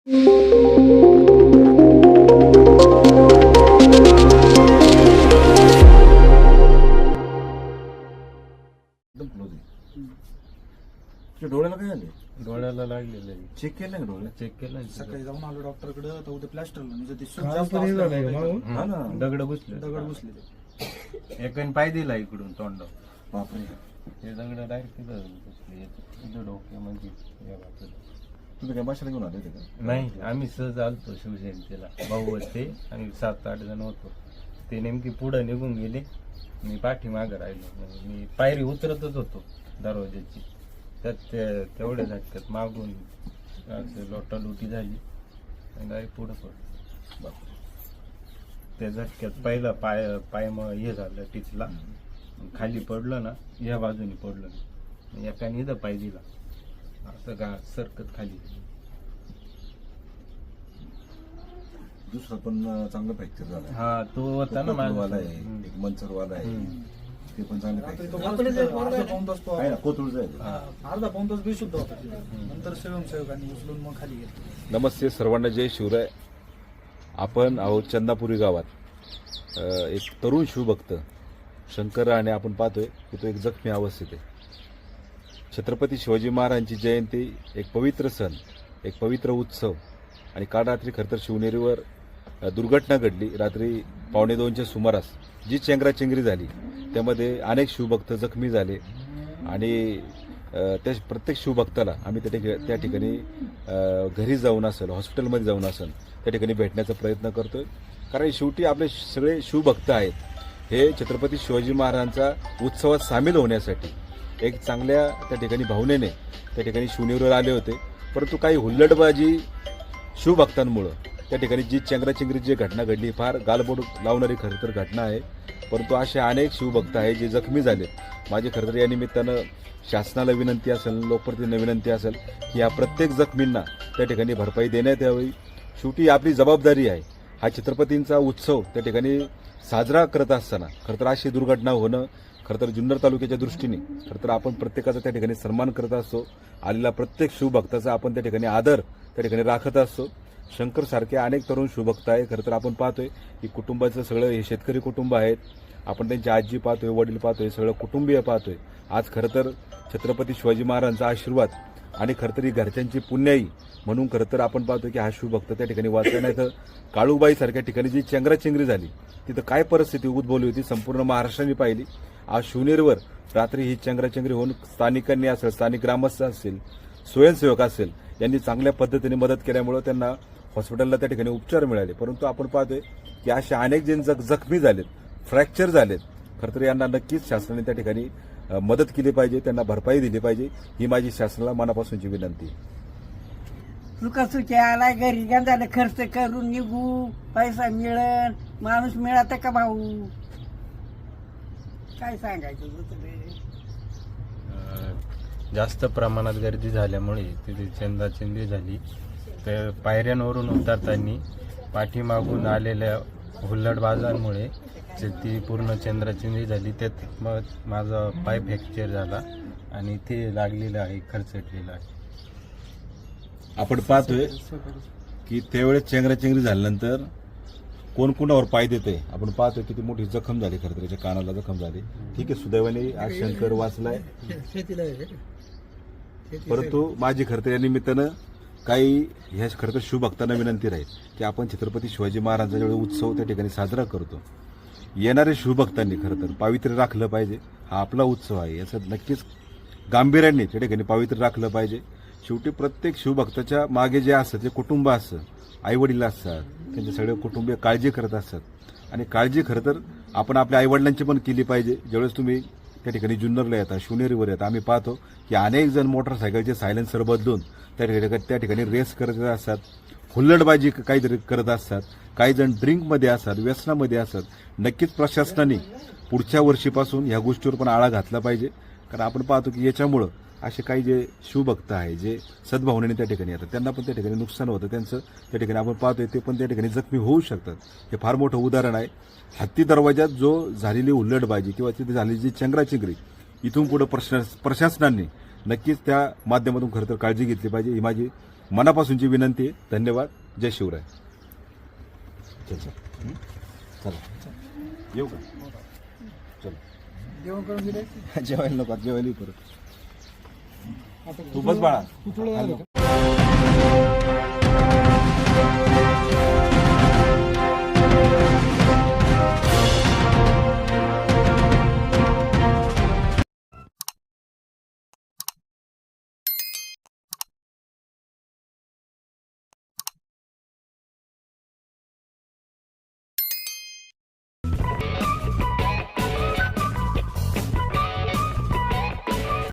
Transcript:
डोळ्याला काय झाले? डोळ्याला लागलेलं आहे. चेक केलं का डोळ्या? चेक केलं सकाळी जाऊन आलो डॉक्टरकडे तर उद्या प्लॅस्टर म्हणजे ते सूज हा, जास्त पण हे झालंय का असल्यामुळे मागून? हा ना. दगड घुसले. दगड घुसले ते. एकाने पाय दिला इकडून तोंड. बापरे. ते दगड डायरेक्ट घुसले इथं डोक्या म्हणजे या बाजूला. तुम्ही काय माशाला घेऊन आले होते का? नाही, आम्ही सहज आलतो शिवजयंतीला. भाऊ होते आणि 7-8 जण होतो. ते नेमकी पुढे निघून गेले, मी पाठीमागं राहिलो. म्हणजे मी पायरी उतरतच होतो दरवाजाची. त्यात तेवढ्या झटक्यात मागून लोटालुटी झाली आणि डायरेक्ट पुढं पडलो. बापरे. त्या झटक्यात पहिला पाय मग हे झालं टिचला. खाली पडलं ना, या बाजूने पडलं. एकाने इथं पाय दिला, असं का सरकत खाली. दुसरा पण चांगला फ्रॅक्चर झाला. हा, तो होता ना कोथरूडवाला माझा. आहे, एक मंचरवाला आहे, ते पण चांगले रात्री फ्रॅक्चर तो झाले. अर्धा पाऊण तास तो आहे ना, कोथरूडचा आहे. अर्धा पाऊण तास बेशुद्ध होता. नंतर स्वयंसेवकांनी उचलून मग खाली घेतलं. नमस्ते सर्वांना, जय शिवराय. आपण आहोत चंदापुरी गावात. एक तरुण शिवभक्त शंकर राणे आपण पाहतोय की तो एक जखमी अवस्थेत आहे. छत्रपती शिवाजी महाराजांची जयंती, एक पवित्र सण, एक पवित्र उत्सव. आणि काल रात्री खरं तर शिवनेरीवर दुर्घटना घडली. रात्री 1:15च्या सुमारास जी चेंगराचेंगरी झाली त्यामध्ये अनेक शिवभक्त जखमी झाले. आणि त्या प्रत्येक शिवभक्ताला आम्ही त्या ठिकाणी घरी जाऊन असेल, हॉस्पिटलमध्ये जाऊन असेल, त्या ठिकाणी भेटण्याचा प्रयत्न करतोय. कारण शेवटी आपले सगळे शिवभक्त आहेत हे छत्रपती शिवाजी महाराजांचा उत्सवात सामील होण्यासाठी एक चांगल्या त्या ठिकाणी भावनेने त्या ठिकाणी शिवनेरीवर आले होते. परंतु काही हुल्लडबाजी शिवभक्तांमुळं त्या ठिकाणी जी चेंगराचेंगरी जी घटना घडली, फार गालबोट लावणारी खरं तर घटना आहे. परंतु असे अनेक शिवभक्त आहेत जे जखमी झाले. माझी खरं तर या निमित्तानं शासनाला विनंती असेल, लोकप्रतिनिधींना विनंती असेल की या प्रत्येक जखमींना त्या ठिकाणी भरपाई देण्यात यावी. शेवटी आपली जबाबदारी आहे. हा छत्रपतींचा उत्सव त्या ठिकाणी साजरा करत असताना खरं तर अशी दुर्घटना होणं खरं तर जुन्नर तालुक्याच्या दृष्टीने खरं तर आपण प्रत्येकाचा त्या ठिकाणी सन्मान करत असतो. आलेला प्रत्येक शिवभक्ताचा आपण त्या ठिकाणी आदर त्या ठिकाणी राखत असतो. शंकर सारखे अनेक तरुण शिवभक्त आहे. खरं तर आपण पाहतोय की कुटुंबाचं सगळं हे शेतकरी कुटुंब आहेत. आपण त्यांची आजी पाहतोय, वडील पाहतोय, सगळं कुटुंबीय पाहतोय. आज खरं तर छत्रपती शिवाजी महाराजांचा आशीर्वाद आणि खरं तर ही घरच्यांची पुण्याई म्हणून खरं तर आपण पाहतोय की हा शिवभक्त त्या ठिकाणी वाचला. नाही तर काळूबाई सारख्या ठिकाणी जी चेंगराचेंगरी झाली तिथं काय परिस्थिती उद्भवली होती संपूर्ण महाराष्ट्राने पाहिली. आज शिवनेरीवर रात्री ही चेंगराचेंगरी होऊन स्थानिकांनी असेल, स्थानिक ग्रामस्थ असतील, स्वयंसेवक असेल, यांनी चांगल्या पद्धतीने मदत केल्यामुळे त्यांना हॉस्पिटलला त्या ठिकाणी उपचार मिळाले. परंतु आपण पाहतोय की असे अनेक जण जखमी झालेत, फ्रॅक्चर झालेत. खरं तर यांना नक्कीच शासनाने त्या ठिकाणी मदत केली पाहिजे, त्यांना भरपाई दिली पाहिजे. ही माझी शासनाला मनापासूनची विनंती आहे. सुखासुखी आलाय घरी गंजाला खर्च करून निघू, पैसा मिळेल, माणूस मिळाला का भाऊ? काय सांगायचं जास्त प्रमाणात गर्दी झाल्यामुळे तिथे चेंदाचेंदी झाली. तर पायऱ्यांवरून उतरताना पाठीमागून आलेल्या हुल्लडबाजांमुळे ती पूर्ण चेंद्राचेंदी झाली. त्यात मग माझा पाय फ्रॅक्चर झाला आणि ते लागलेलं आहे, खरचटलेलं आहे. आपण पाहतोय की त्यावेळेस चेंगराचेंगरी झाल्यानंतर कोण कोणावर पाय देते. आपण पाहतोय किती मोठी जखम झाली. खरं तर त्याच्या कानाला जखम झाली. ठीक आहे, सुदैवाने आज शंकर वाचलाय. परंतु माझी खरं तर या निमित्तानं काही ह्या खरं तर शिवभक्तांना विनंती राहील की आपण छत्रपती शिवाजी महाराजांचा जेवढा उत्सव त्या ठिकाणी साजरा करतो, येणाऱ्या शिवभक्तांनी खरं तर पावित्र्य राखलं पाहिजे. हा आपला उत्सव आहे, याचं नक्कीच गांभीर्याने त्या ठिकाणी पावित्र्य राखलं पाहिजे. शेवटी प्रत्येक शिवभक्ताच्या मागे जे असतं ते कुटुंब असतं, आईवडील असतात, त्यांचे सगळे कुटुंबीय काळजी करत असतात. आणि काळजी खरं तर आपण आपल्या आईवडिलांची पण केली पाहिजे. ज्यावेळेस तुम्ही त्या ठिकाणी जुन्नरला येतात, शिवनेरीवर येतात, आम्ही पाहतो की अनेक जण मोटरसायकलचे सायलेन्सर बदलून त्या ठिकाणी रेस करत असतात, हुल्लडबाजी काहीतरी करत असतात, काही जण ड्रिंकमध्ये असतात, व्यसनामध्ये असतात. नक्कीच प्रशासनाने पुढच्या वर्षीपासून ह्या गोष्टीवर पण आळा घातला पाहिजे. कारण आपण पाहतो की याच्यामुळं असे काही जे शिवभक्त आहे जे सद्भावनेने त्या ठिकाणी येतात त्यांना पण त्या ठिकाणी नुकसान होतं. त्यांचं त्या ठिकाणी आपण पाहतोय ते पण त्या ठिकाणी जखमी होऊ शकतात. हे फार मोठं उदाहरण आहे. हत्ती दरवाजात जो झालेली हुल्लडबाजी किंवा तिथे झालेली जी चेंगराचेंगरी, इथून पुढे प्रशासनाने नक्कीच त्या माध्यमातून खरं तर काळजी घेतली पाहिजे. ही माझी मनापासूनची विनंती आहे. धन्यवाद. जय शिवराय. चला येऊ का? चल जेवण करून दिले जेवायला नको, जेवायला परत. तू बस बाळा. पुतळं झालं का?